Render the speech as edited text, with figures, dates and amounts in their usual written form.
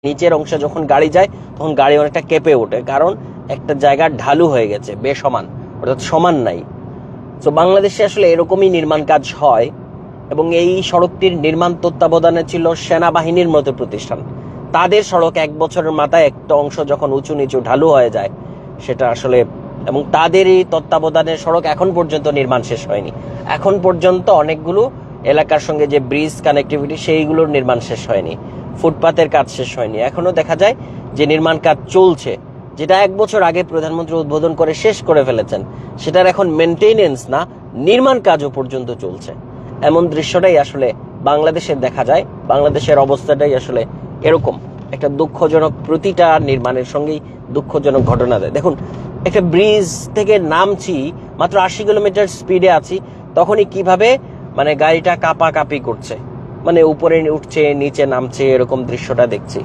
নিচের অংশে যখন গাড়ি যায় তখন গাড়ি অনেকটা কেঁপে ওঠে, কারণ একটা জায়গা ঢালু হয়ে গেছে, বেসমান, অর্থাৎ সমান নাই। তো বাংলাদেশে আসলে এরকমই নির্মাণ কাজ হয়, এবং এই সড়কটির নির্মাণ তত্ত্বাবধানে ছিল সেনাবাহিনীর মতো প্রতিষ্ঠান। তাদের সড়ক 1 বছরের মাথায় একটা অংশ যখন উঁচু নিচু ঢালু হয়ে যায়, সেটা আসলে, এবং তাদেরই তত্ত্বাবধানে সড়ক এখন পর্যন্ত নির্মাণ শেষ হয়নি। এখন পর্যন্ত অনেকগুলো এলাকার সঙ্গে যে ব্রিজ কানেক্টিভিটি, সেইগুলোর নির্মাণ শেষ হয়নি, ফুটপাতের কাজ শেষ হয়নি। এখনো দেখা যায় যে নির্মাণ কাজ চলছে, যেটা 1 বছর আগে প্রধানমন্ত্রী উদ্বোধন করে শেষ করে ফেলেছেন, সেটার এখন মেনটেনেন্স না, নির্মাণ কাজও পর্যন্ত চলছে। এমন দৃশ্যটাই আসলে বাংলাদেশে দেখা যায়। বাংলাদেশের অবস্থাটাই আসলে এরকম, একটা দুঃখজনক, প্রতিটা নির্মাণের সঙ্গেই দুঃখজনক ঘটনা দেয়। দেখুন, একটা ব্রিজ থেকে নামছি, মাত্র 80 কিলোমিটার স্পিডে আছি, তখনই কিভাবে মানে গাড়িটা কাঁপাকাঁপি করছে, মানে উপরে উঠছে নিচে নামছে, এরকম দৃশ্যটা দেখছি।